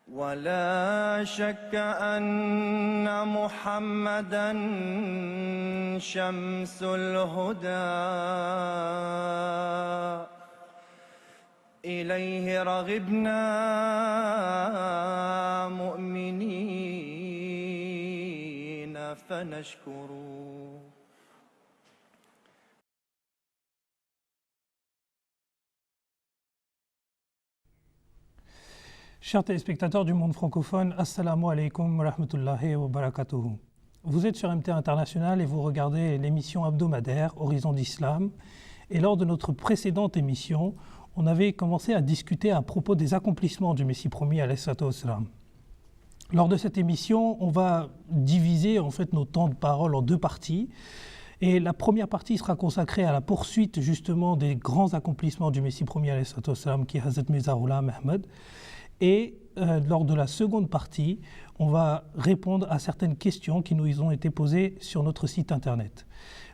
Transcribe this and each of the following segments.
ولا شك أن محمدًا شمس الهدى إليه رغبنا مؤمنين فنشكر. Chers téléspectateurs du monde francophone, Assalamu alaikum wa rahmatullahi wa barakatuhu. Vous êtes sur MT International et vous regardez l'émission hebdomadaire Horizon d'Islam. Et lors de notre précédente émission, on avait commencé à discuter à propos des accomplissements du Messie promis alayhi salatu wassalam. Lors de cette émission, on va diviser en fait nos temps de parole en deux parties. Et la première partie sera consacrée à la poursuite justement des grands accomplissements du Messie promis alayhi salatu wassalam qui est Hazrat Mirza Ghulam Ahmad. Et lors de la seconde partie, on va répondre à certaines questions qui nous ont été posées sur notre site internet.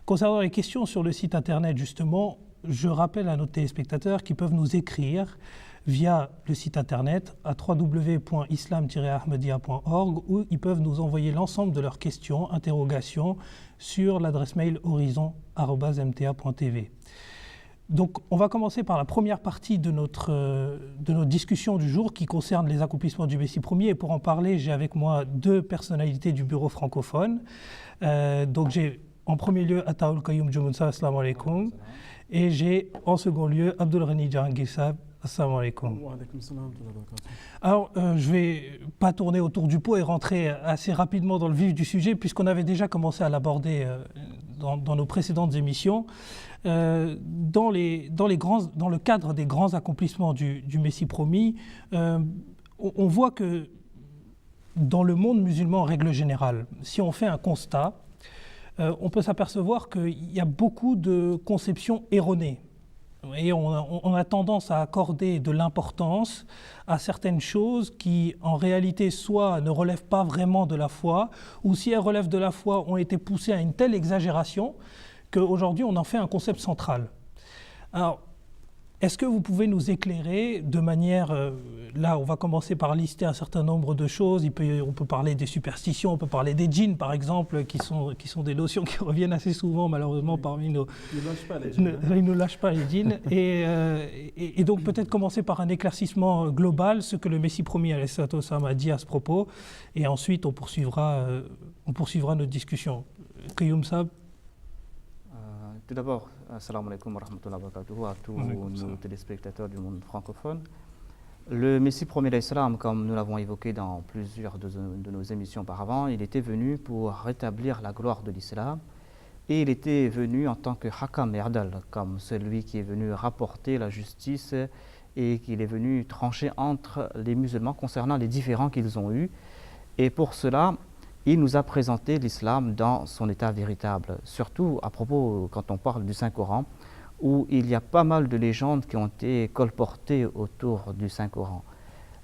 Concernant les questions sur le site internet, justement, je rappelle à nos téléspectateurs qu'ils peuvent nous écrire via le site internet à www.islam-ahmadiyya.org où ils peuvent nous envoyer l'ensemble de leurs questions, interrogations sur l'adresse mail horizon@mta.tv. Donc, on va commencer par la première partie de notre discussion du jour qui concerne les accomplissements du Messie promis. Et pour en parler, j'ai avec moi deux personnalités du bureau francophone. Donc, j'ai en premier lieu Ataoul Qayoum Djoumounsa, assalamu alaikum. Et j'ai en second lieu Abdul Ghani Jahangir Sahab, assalamu alaikum. Alors, je ne vais pas tourner autour du pot et rentrer assez rapidement dans le vif du sujet, puisqu'on avait déjà commencé à l'aborder dans nos précédentes émissions. Dans le cadre des grands accomplissements du Messie promis, on voit que dans le monde musulman en règle générale, si on fait un constat, on peut s'apercevoir qu'il y a beaucoup de conceptions erronées. Et on a tendance à accorder de l'importance à certaines choses qui, en réalité, soit ne relèvent pas vraiment de la foi, ou si elles relèvent de la foi, ont été poussées à une telle exagération qu'aujourd'hui, on en fait un concept central. Alors, est-ce que vous pouvez nous éclairer de manière... là, on va commencer par lister un certain nombre de choses. On peut parler des superstitions, on peut parler des djinns, par exemple, qui sont des notions qui reviennent assez souvent, malheureusement, parmi nos... Ils ne lâchent pas les djinns. Ils ne lâchent pas les djinns. Et donc, peut-être commencer par un éclaircissement global, ce que le Messie promis alayhi salatu wassalam a dit à ce propos. Et ensuite, on poursuivra notre discussion. Qayoum Sahab. Tout d'abord, assalamu alaikum wa rahmatullahi wa barakatuhu à tous nos téléspectateurs du monde francophone. Le Messie promis alayhi salam, comme nous l'avons évoqué dans plusieurs de nos émissions auparavant, il était venu pour rétablir la gloire de l'islam et il était venu en tant que hakam et adal, comme celui qui est venu rapporter la justice et qu'il est venu trancher entre les musulmans concernant les différends qu'ils ont eus. Et pour cela, il nous a présenté l'islam dans son état véritable, surtout à propos, quand on parle du Saint-Coran, où il y a pas mal de légendes qui ont été colportées autour du Saint-Coran.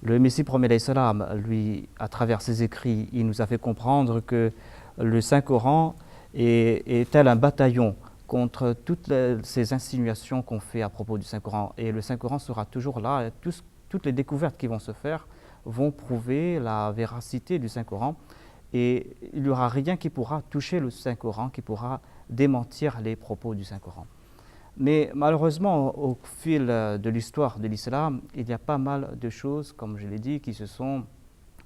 Le Messie promis alayhi salam, lui, à travers ses écrits, il nous a fait comprendre que le Saint-Coran est tel un bataillon contre toutes ces insinuations qu'on fait à propos du Saint-Coran. Et le Saint-Coran sera toujours là, et toutes les découvertes qui vont se faire vont prouver la véracité du Saint-Coran. Et il n'y aura rien qui pourra toucher le Saint-Coran, qui pourra démentir les propos du Saint-Coran. Mais malheureusement, au fil de l'histoire de l'islam, il y a pas mal de choses, comme je l'ai dit, qui se sont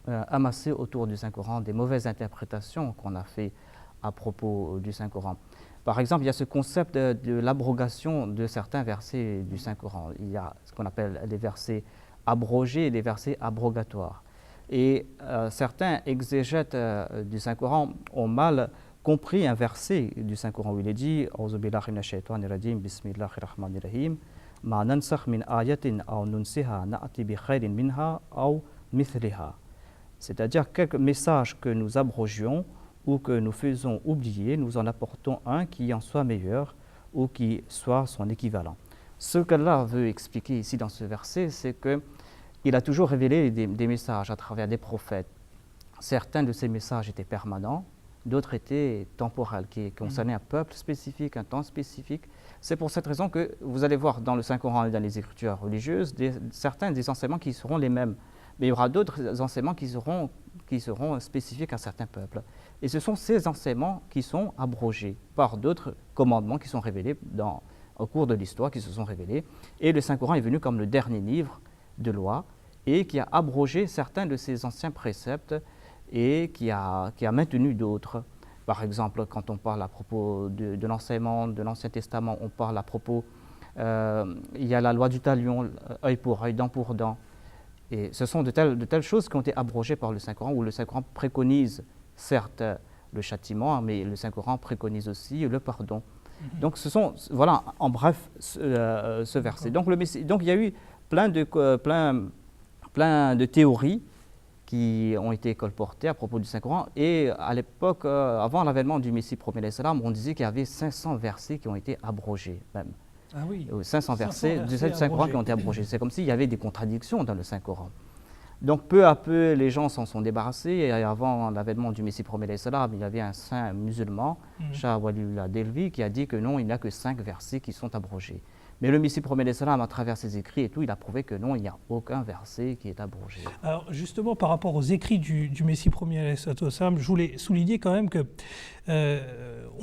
amassées autour du Saint-Coran, des mauvaises interprétations qu'on a fait à propos du Saint-Coran. Par exemple, il y a ce concept de l'abrogation de certains versets du Saint-Coran. Il y a ce qu'on appelle les versets abrogés et les versets abrogatoires. Et certains exégètes du Saint-Coran ont mal compris un verset du Saint-Coran où il est dit « A'udhu billahi minash shaitanir rajim, bismillahir rahmanir rahim, ma nansakh min ayatin aw nunsiha na'ti bi khairin minha aw mithliha » c'est-à-dire quelques messages que nous abrogions ou que nous faisons oublier, nous en apportons un qui en soit meilleur ou qui soit son équivalent. Ce qu'Allah veut expliquer ici dans ce verset, c'est que il a toujours révélé des messages à travers des prophètes. Certains de ces messages étaient permanents, d'autres étaient temporels, qui concernaient un peuple spécifique, un temps spécifique. C'est pour cette raison que vous allez voir dans le Saint-Coran et dans les écritures religieuses certains des enseignements qui seront les mêmes. mais il y aura d'autres enseignements qui seront spécifiques à certains peuples. Et ce sont ces enseignements qui sont abrogés par d'autres commandements qui sont révélés au cours de l'histoire, qui se sont révélés. Et le Saint-Coran est venu comme le dernier livre de loi et qui a abrogé certains de ces anciens préceptes et qui a maintenu d'autres. Par exemple, quand on parle à propos de l'enseignement de l'Ancien Testament, on parle à propos, il y a la loi du talion, œil pour œil, dent pour dent. Et ce sont de telles choses qui ont été abrogées par le Saint-Coran, où le Saint-Coran préconise certes le châtiment, mais le Saint-Coran préconise aussi le pardon. Donc ce sont, voilà, en bref, ce verset. Donc il y a eu plein de théories qui ont été colportées à propos du Saint-Coran. Et à l'époque, avant l'avènement du Messie premier, on disait qu'il y avait 500 versets qui ont été abrogés même. Ah oui. 500 versets du Saint-Coran qui ont été abrogés. C'est comme s'il y avait des contradictions dans le Saint-Coran. Donc peu à peu, les gens s'en sont débarrassés. Et avant l'avènement du Messie premier, il y avait un saint musulman, Shah Waliullah Delvi, qui a dit que non, il n'y a que 5 versets qui sont abrogés. Mais le Messie premier, à travers ses écrits et tout, il a prouvé que non, il n'y a aucun verset qui est abrogé. Alors justement, par rapport aux écrits du Messie premier, je voulais souligner quand même que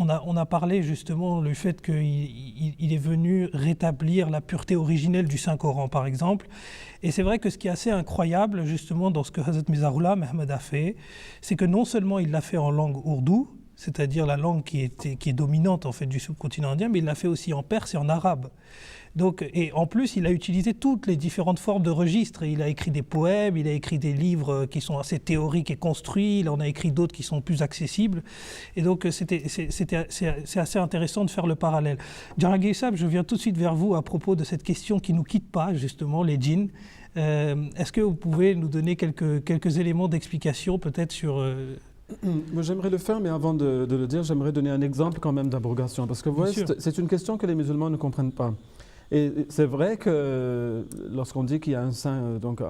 on a parlé justement du fait qu'il est venu rétablir la pureté originelle du Saint-Coran, par exemple. Et c'est vrai que ce qui est assez incroyable, justement, dans ce que Hazrat Mirza Ghulam Ahmad a fait, c'est que non seulement il l'a fait en langue ourdou, c'est-à-dire la langue qui est dominante en fait du subcontinent indien, mais il l'a fait aussi en perse et en arabe. Donc, et en plus, il a utilisé toutes les différentes formes de registres. Il a écrit des poèmes, il a écrit des livres qui sont assez théoriques et construits, il en a écrit d'autres qui sont plus accessibles. Et donc, c'est assez intéressant de faire le parallèle. Djahangir Sahab, je viens tout de suite vers vous à propos de cette question qui ne nous quitte pas, justement, les djinns. Est-ce que vous pouvez nous donner quelques éléments d'explication peut-être sur... Moi, j'aimerais le faire, mais avant de le dire, j'aimerais donner un exemple quand même d'abrogation. Parce que vous voyez, c'est une question que les musulmans ne comprennent pas. Et c'est vrai que lorsqu'on dit qu'il y a un saint, donc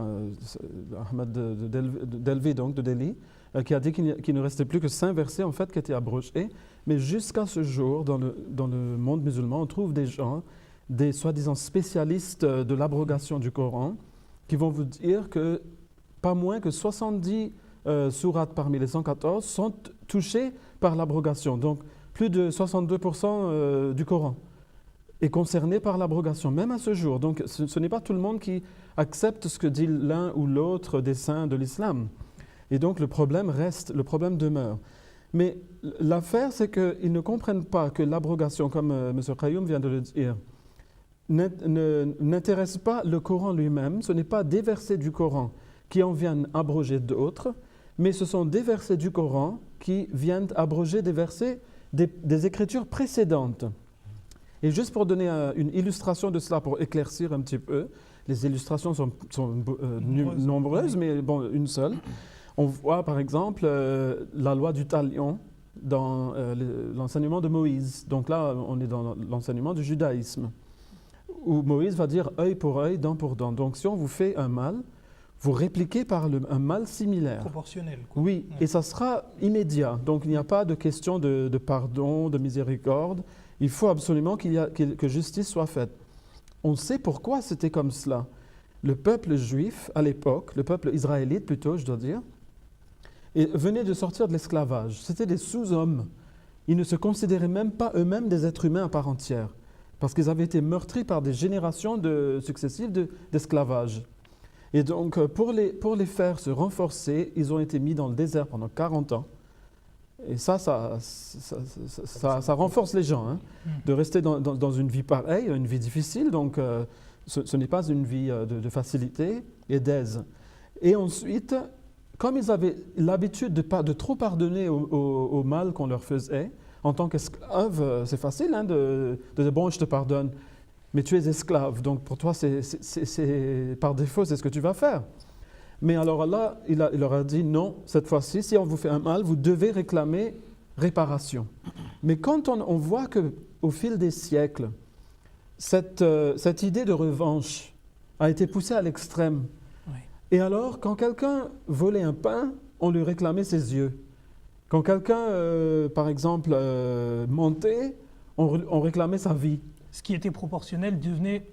Ahmad Delvi, donc de Delhi, qui a dit qu'il ne restait plus que 5 versets en fait qui étaient abrogés, mais jusqu'à ce jour, dans le monde musulman, on trouve des gens, des soi-disant spécialistes de l'abrogation du Coran, qui vont vous dire que pas moins que 70 sourates parmi les 114 sont touchées par l'abrogation. Donc plus de 62% du Coran est concerné par l'abrogation, même à ce jour. Donc ce n'est pas tout le monde qui accepte ce que dit l'un ou l'autre des saints de l'islam. Et donc le problème reste, le problème demeure. Mais l'affaire, c'est qu'ils ne comprennent pas que l'abrogation, comme M. Qayoum vient de le dire, n'intéresse pas le Coran lui-même. Ce n'est pas des versets du Coran qui en viennent abroger d'autres, mais ce sont des versets du Coran qui viennent abroger des versets des écritures précédentes. Et juste pour donner une illustration de cela, pour éclaircir un petit peu, les illustrations sont nombreuses, mais bon, une seule. On voit par exemple la loi du talion dans l'enseignement de Moïse. Donc là, on est dans l'enseignement du judaïsme, où Moïse va dire œil pour œil, dent pour dent. Donc si on vous fait un mal, vous répliquez par un mal similaire. Proportionnel. Quoi. Oui, ouais. Et ça sera immédiat. Donc il n'y a pas de question de pardon, de miséricorde. Il faut absolument que justice soit faite. On sait pourquoi c'était comme cela. Le peuple juif, à l'époque, le peuple israélite plutôt, je dois dire, venait de sortir de l'esclavage. C'était des sous-hommes. Ils ne se considéraient même pas eux-mêmes des êtres humains à part entière, parce qu'ils avaient été meurtris par des générations successives d'esclavage. Et donc, pour les faire se renforcer, ils ont été mis dans le désert pendant 40 ans. Et ça renforce les gens, hein, de rester dans une vie pareille, une vie difficile. Donc, ce n'est pas une vie de facilité et d'aise. Et ensuite, comme ils avaient l'habitude de trop pardonner au mal qu'on leur faisait, en tant qu'esclave, c'est facile hein, de dire « bon, je te pardonne ». Mais tu es esclave, donc pour toi, par défaut, c'est ce que tu vas faire. Mais alors Allah, il leur a dit non, cette fois-ci, si on vous fait un mal, vous devez réclamer réparation. Mais quand on voit qu'au fil des siècles, cette idée de revanche a été poussée à l'extrême. Oui. Et alors, quand quelqu'un volait un pain, on lui réclamait ses yeux. Quand quelqu'un, par exemple, mentait, on réclamait sa vie. Ce qui était proportionnel devenait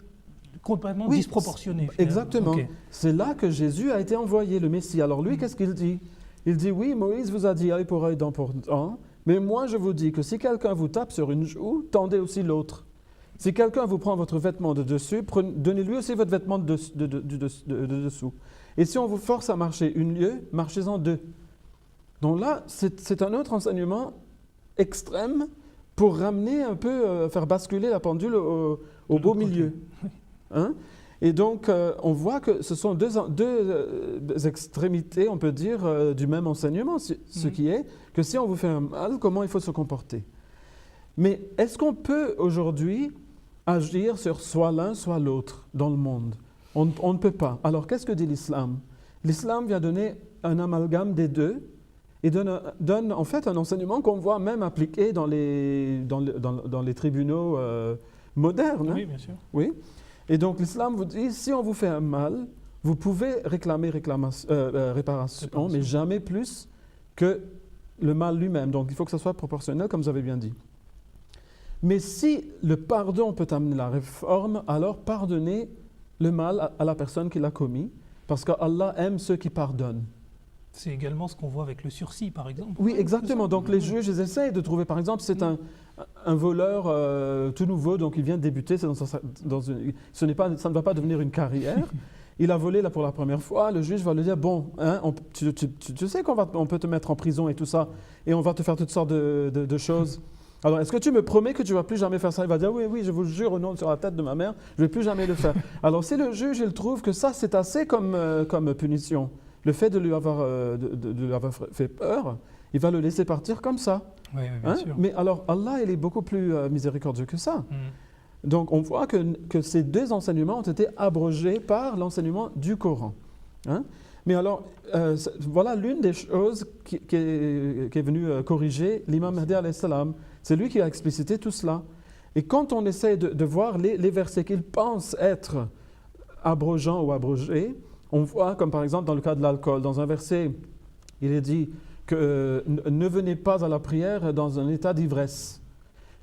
complètement Oui, disproportionné. Exactement. Ok. C'est là que Jésus a été envoyé, le Messie. Alors lui, qu'est-ce qu'il dit? Il dit, oui, Moïse vous a dit œil pour œil, dent pour dent, mais moi je vous dis que si quelqu'un vous tape sur une joue, tendez aussi l'autre. Si quelqu'un vous prend votre vêtement de dessus, donnez-lui aussi votre vêtement de dessous. Et si on vous force à marcher une lieue, marchez-en deux. Donc là, c'est un autre enseignement extrême pour ramener un peu, faire basculer la pendule au beau milieu. Hein? Et donc, on voit que ce sont deux extrémités, on peut dire, du même enseignement, ce qui est que si on vous fait un mal, comment il faut se comporter. Mais est-ce qu'on peut aujourd'hui agir sur soit l'un, soit l'autre dans le monde? On ne peut pas. Alors, qu'est-ce que dit l'islam? L'islam vient donner un amalgame des deux et donne en fait un enseignement qu'on voit même appliqué dans les tribunaux modernes. Oui, bien sûr. Oui. Et donc l'islam vous dit, si on vous fait un mal, vous pouvez réclamer réparation, mais jamais plus que le mal lui-même. Donc il faut que ça soit proportionnel, comme vous avez bien dit. Mais si le pardon peut amener la réforme, alors pardonnez le mal à la personne qui l'a commis, parce qu'Allah aime ceux qui pardonnent. C'est également ce qu'on voit avec le sursis, par exemple. Oui, exactement. Donc les juges, ils essayent de trouver, par exemple, c'est un voleur tout nouveau, donc il vient de débuter, ça ne va pas devenir une carrière. Il a volé là pour la première fois, le juge va lui dire, bon, hein, tu sais qu'on peut te mettre en prison et tout ça, et on va te faire toutes sortes de choses. Alors, est-ce que tu me promets que tu ne vas plus jamais faire ça? Il va dire, oui, oui, je vous jure au nom sur la tête de ma mère, je ne vais plus jamais le faire. Alors, si le juge, il trouve que ça, c'est assez comme punition, le fait de lui avoir fait peur, il va le laisser partir comme ça. Oui, bien sûr. Mais alors, Allah, il est beaucoup plus miséricordieux que ça. Donc, on voit que ces deux enseignements ont été abrogés par l'enseignement du Coran. Hein? Mais alors, voilà l'une des choses qui est venue corriger l'imam Mahdi alayhi salam. C'est lui qui a explicité tout cela. Et quand on essaie de voir les versets qu'il pense être abrogeants ou abrogés, on voit, comme par exemple dans le cas de l'alcool, dans un verset, il est dit que ne venez pas à la prière dans un état d'ivresse.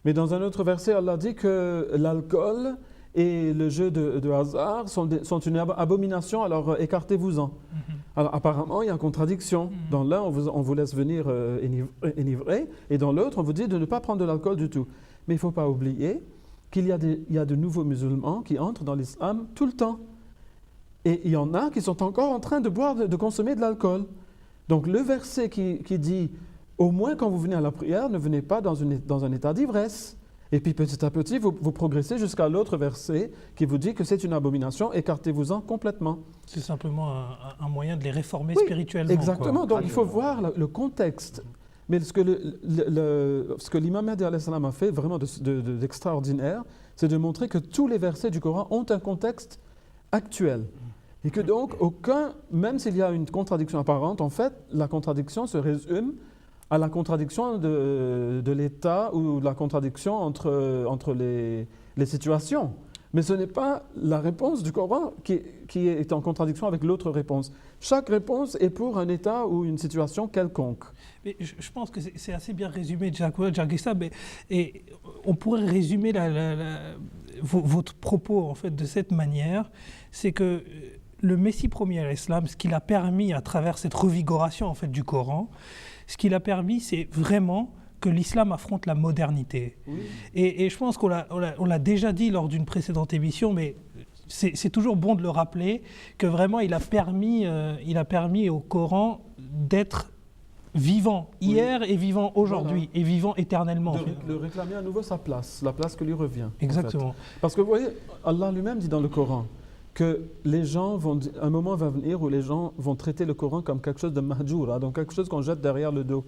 Mais dans un autre verset, Allah dit que l'alcool et le jeu de hasard sont une abomination, alors écartez-vous-en. Alors apparemment, il y a une contradiction. Dans l'un, on vous laisse venir énivré, et dans l'autre, on vous dit de ne pas prendre de l'alcool du tout. Mais il ne faut pas oublier qu'il y a de nouveaux musulmans qui entrent dans l'islam tout le temps. Et il y en a qui sont encore en train de boire, de consommer de l'alcool. Donc le verset qui dit, au moins quand vous venez à la prière, ne venez pas dans un état d'ivresse. Et puis petit à petit, vous progressez jusqu'à l'autre verset qui vous dit que c'est une abomination, écartez-vous-en complètement. C'est simplement un moyen de les réformer Oui, spirituellement. Exactement, quoi. donc il faut voir le contexte. Mais ce que l'imam Mahdi alayhi salam a fait vraiment d'extraordinaire, c'est de montrer que tous les versets du Coran ont un contexte actuel. Et que donc, même s'il y a une contradiction apparente, en fait, la contradiction se résume à la contradiction de l'État ou la contradiction entre les situations. Mais ce n'est pas la réponse du Coran qui est en contradiction avec l'autre réponse. Chaque réponse est pour un État ou une situation quelconque. Mais je pense que c'est assez bien résumé, Jacques Issab, et on pourrait résumer votre propos en fait, de cette manière, c'est que le Messie premier à l'islam, ce qu'il a permis à travers cette revigoration en fait, du Coran, ce qu'il a permis, c'est vraiment que l'islam affronte la modernité. Oui. Et je pense qu'on l'a déjà dit lors d'une précédente émission, mais c'est toujours bon de le rappeler, que vraiment il a permis au Coran d'être vivant hier et vivant aujourd'hui, et vivant éternellement. De réclamer à nouveau sa place, la place que lui revient. Exactement. En fait. Parce que vous voyez, Allah lui-même dit dans le Coran que les gens un moment va venir où les gens vont traiter le Coran comme quelque chose de mahjoura, donc quelque chose qu'on jette derrière le dos.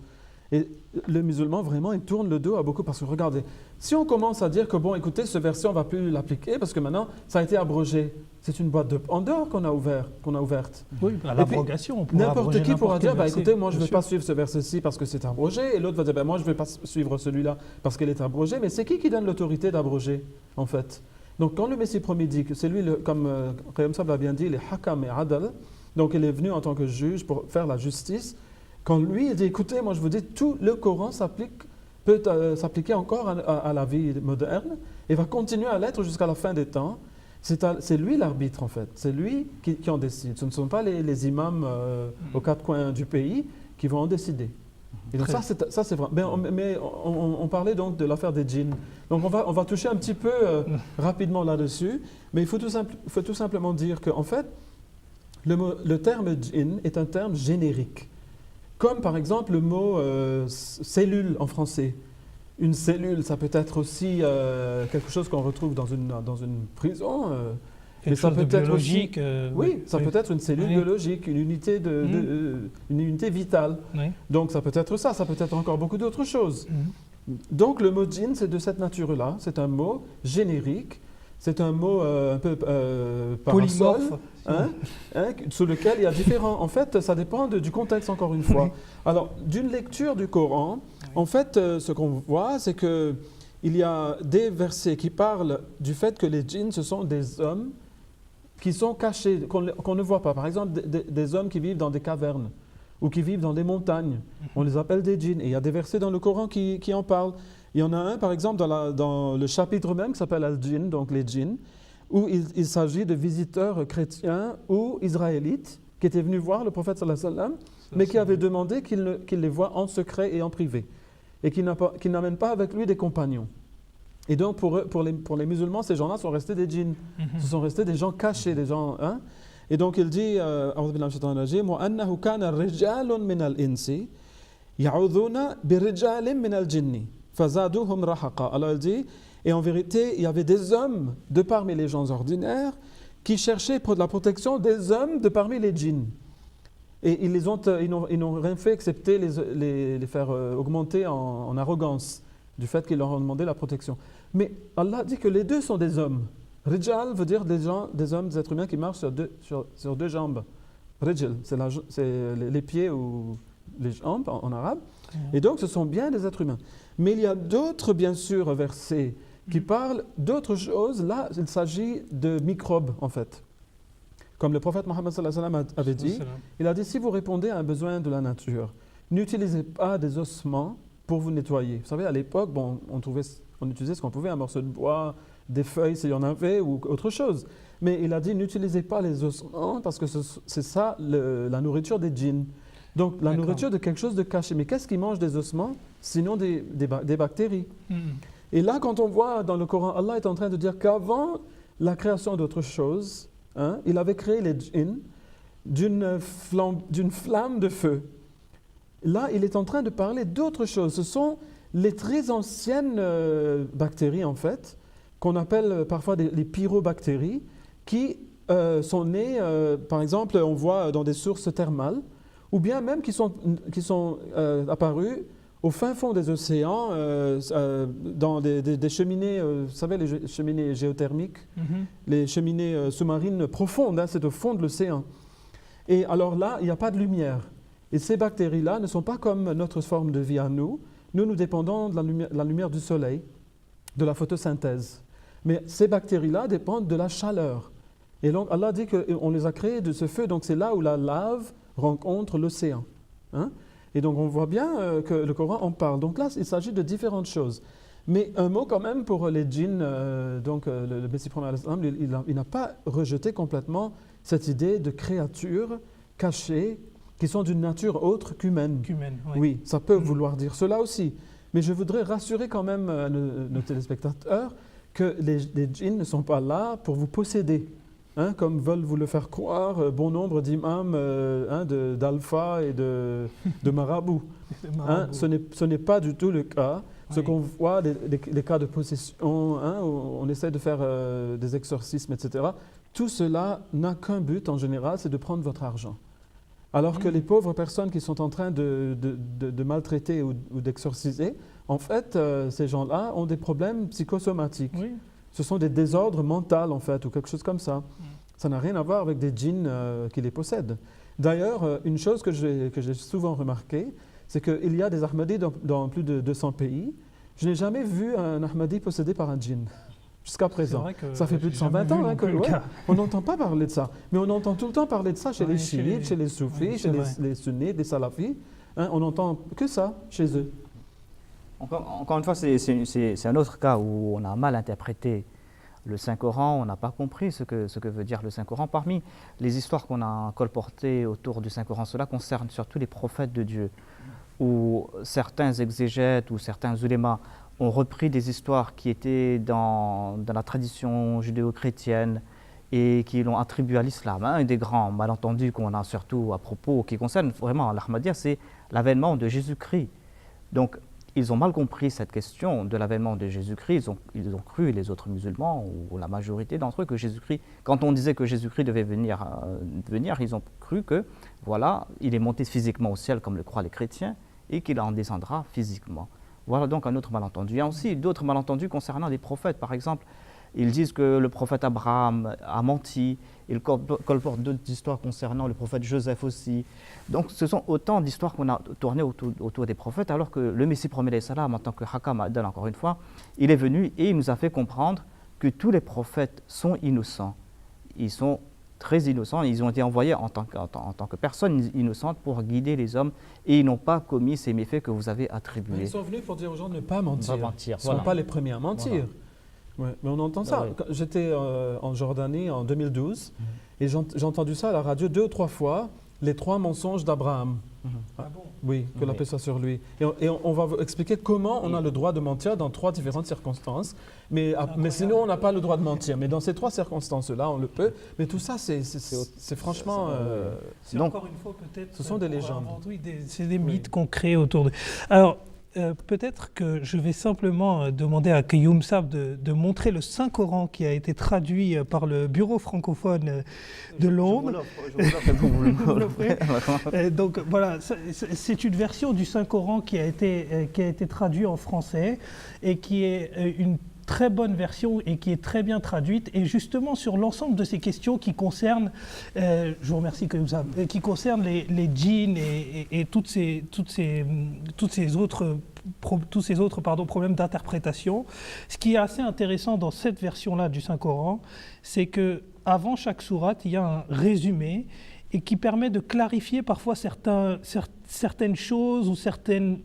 Et le musulman, vraiment, il tourne le dos à beaucoup, parce que regardez, si on commence à dire que, bon, écoutez, ce verset, on ne va plus l'appliquer, parce que maintenant, ça a été abrogé. C'est une boîte de Pandore qu'on a ouverte. Oui, à l'abrogation, on pourra n'importe qui pourra dire, écoutez, moi, je ne vais sûr. pas suivre ce verset-ci parce que c'est abrogé, et l'autre va dire, moi, je ne vais pas suivre celui-là parce qu'il est abrogé. Mais c'est qui donne l'autorité d'abroger, en fait? Donc, quand le Messie premier dit que c'est lui, comme Khayyam Sab l'a bien dit, il est hakam et adal, donc il est venu en tant que juge pour faire la justice. Quand lui, il dit, écoutez, moi je vous dis, tout le Coran peut s'appliquer encore à la vie moderne et va continuer à l'être jusqu'à la fin des temps. C'est lui l'arbitre en fait, c'est lui qui en décide. Ce ne sont pas les imams aux quatre coins du pays qui vont en décider. Et donc ça c'est vrai. Mais on parlait donc de l'affaire des djinns. Donc on va toucher un petit peu rapidement là-dessus, mais il faut tout simplement dire qu'en fait, le terme djinn est un terme générique. Comme par exemple le mot cellule en français. Une cellule, ça peut être aussi quelque chose qu'on retrouve dans une prison. Quelque chose de biologique. Oui, ça peut être une cellule biologique, une unité, une unité vitale. Oui. Donc ça peut être ça, ça peut être encore beaucoup d'autres choses. Donc le mot djinn, c'est de cette nature-là. C'est un mot générique. C'est un mot un peu parasol, sous lequel il y a différents... En fait, ça dépend du contexte, encore une fois. Alors, d'une lecture du Coran, en fait, ce qu'on voit, c'est qu'il y a des versets qui parlent du fait que les djinns, ce sont des hommes qui sont cachés, qu'on ne voit pas. Par exemple, des hommes qui vivent dans des cavernes ou qui vivent dans des montagnes. On les appelle des djinns. Et il y a des versets dans le Coran qui en parlent. Il y en a un, par exemple, dans le chapitre même qui s'appelle Al-Jinn, donc les djinns, où il s'agit de visiteurs chrétiens ou israélites qui étaient venus voir le prophète sallallahu alayhi wa sallam, mais qui avaient demandé qu'il les voie en secret et en privé, et qu'il n'amène pas avec lui des compagnons. Et donc, pour les musulmans, ces gens-là sont restés des djinns. Ce sont restés des gens cachés, des gens... Et donc, il dit, A'udhu billahi minash shaitanir rajim, wa annahu kana rijalun min al-insi ya'udhuna bi rijalin min al-jinni. Alors il dit, et en vérité, il y avait des hommes de parmi les gens ordinaires qui cherchaient la protection des hommes de parmi les djinns. Et ils n'ont rien fait excepté les faire augmenter en arrogance du fait qu'ils leur ont demandé la protection. Mais Allah dit que les deux sont des hommes. Rijal veut dire des hommes, des êtres humains qui marchent sur deux jambes. Rijal, c'est les pieds ou les jambes en arabe. Et donc, ce sont bien des êtres humains. Mais il y a d'autres, bien sûr, versets qui parlent d'autres choses. Là, il s'agit de microbes, en fait. Comme le prophète Mohammed sallallahu alayhi wa sallam avait dit, il a dit, si vous répondez à un besoin de la nature, n'utilisez pas des ossements pour vous nettoyer. Vous savez, à l'époque, on utilisait ce qu'on pouvait, un morceau de bois, des feuilles s'il y en avait, ou autre chose. Mais il a dit, n'utilisez pas les ossements parce que c'est ça la nourriture des djinns. Donc la nourriture de quelque chose de caché. Mais qu'est-ce qui mange des ossements? Sinon des bactéries. Et là, quand on voit dans le Coran, Allah est en train de dire qu'avant la création d'autre chose, il avait créé les djinns d'une flamme de feu. Là, il est en train de parler d'autre chose. Ce sont les très anciennes bactéries, en fait, qu'on appelle parfois les pyrobactéries, qui sont nées, par exemple, on voit dans des sources thermales, ou bien même qui sont apparus au fin fond des océans, dans des cheminées, vous savez, les cheminées géothermiques, les cheminées sous-marines profondes, c'est au fond de l'océan. Et alors là, il n'y a pas de lumière. Et ces bactéries-là ne sont pas comme notre forme de vie à nous. Nous dépendons de la lumière du soleil, de la photosynthèse. Mais ces bactéries-là dépendent de la chaleur. Et donc Allah dit qu'on les a créées de ce feu, donc c'est là où la lave rencontre l'océan. Et donc on voit bien que le Coran en parle. Donc là, il s'agit de différentes choses. Mais un mot quand même pour les djinns, le Messie prophète il n'a pas rejeté complètement cette idée de créatures cachées qui sont d'une nature autre qu'humaine. Oui, ça peut vouloir dire cela aussi. Mais je voudrais rassurer quand même nos téléspectateurs que les djinns ne sont pas là pour vous posséder. Comme veulent vous le faire croire bon nombre d'imams d'alpha et de marabouts. Ce n'est pas du tout le cas. Ce qu'on voit, les cas de possession, où on essaie de faire des exorcismes, etc., tout cela n'a qu'un but en général, c'est de prendre votre argent. Alors que les pauvres personnes qui sont en train de maltraiter ou d'exorciser, en fait, ces gens-là ont des problèmes psychosomatiques. Oui. Ce sont des désordres mentaux, en fait, ou quelque chose comme ça. Ça n'a rien à voir avec des djinns qui les possèdent. D'ailleurs, une chose que j'ai souvent remarquée, c'est qu'il y a des Ahmadis dans plus de 200 pays. Je n'ai jamais vu un Ahmadi possédé par un djinn, jusqu'à présent. Ça fait plus de 120 ans on n'entend pas parler de ça. Mais on entend tout le temps parler de ça chez les chiites, chez les soufis, chez les sunnites, les salafis. On n'entend que ça chez eux. Encore une fois, c'est un autre cas où on a mal interprété Le Saint-Coran, on n'a pas compris ce que veut dire le Saint-Coran. Parmi les histoires qu'on a colportées autour du Saint-Coran, cela concerne surtout les prophètes de Dieu, où certains exégètes ou certains ulémas ont repris des histoires qui étaient dans la tradition judéo-chrétienne et qui l'ont attribué à l'islam. Un des grands malentendus qu'on a surtout à propos, qui concerne vraiment l'Ahmadiyya, c'est l'avènement de Jésus-Christ. Donc, ils ont mal compris cette question de l'avènement de Jésus-Christ. Ils ont cru, les autres musulmans, ou la majorité d'entre eux, que Jésus-Christ, quand on disait que Jésus-Christ devait venir, ils ont cru que, voilà, il est monté physiquement au ciel, comme le croient les chrétiens, et qu'il en descendra physiquement. Voilà donc un autre malentendu. Il y a aussi d'autres malentendus concernant les prophètes. Par exemple, ils disent que le prophète Abraham a menti. Ils colportent d'autres histoires concernant le prophète Joseph aussi. Donc ce sont autant d'histoires qu'on a tournées autour des prophètes, alors que le Messie premier salam, en tant que Hakam Adal, encore une fois, il est venu et il nous a fait comprendre que tous les prophètes sont innocents. Ils sont très innocents. Ils ont été envoyés en tant que personnes innocentes pour guider les hommes et ils n'ont pas commis ces méfaits que vous avez attribués. Ils sont venus pour dire aux gens de ne pas mentir. Ils ne voilà. sont pas les premiers à mentir. Voilà. Ouais, mais on entend ça. Ouais. J'étais en Jordanie en 2012 et j'ai entendu ça à la radio 2 ou 3 fois, les 3 mensonges d'Abraham. Ah bon? Oui, que la paix soit sur lui. Et on va vous expliquer comment on a le droit de mentir dans 3 différentes circonstances. Mais sinon, on n'a pas le droit de mentir. Mais dans ces 3 circonstances-là, on le peut. Mais tout ça, c'est franchement... C'est encore une fois peut-être... Ce sont des légendes. Oui, c'est des mythes qu'on crée autour de... Alors, peut-être que je vais simplement demander à Kayoum Sab de montrer le Saint-Coran qui a été traduit par le bureau francophone de Londres. Je vous l'offre. Donc voilà, c'est une version du Saint-Coran qui a été traduit en français et qui est une très bonne version et qui est très bien traduite, et justement sur l'ensemble de ces questions qui concernent, je vous remercie Kayoum Sab, qui concernent les djinns et tous ces autres problèmes d'interprétation. Ce qui est assez intéressant dans cette version-là du Saint-Coran, c'est que avant chaque sourate, il y a un résumé et qui permet de clarifier parfois certaines choses ou certaines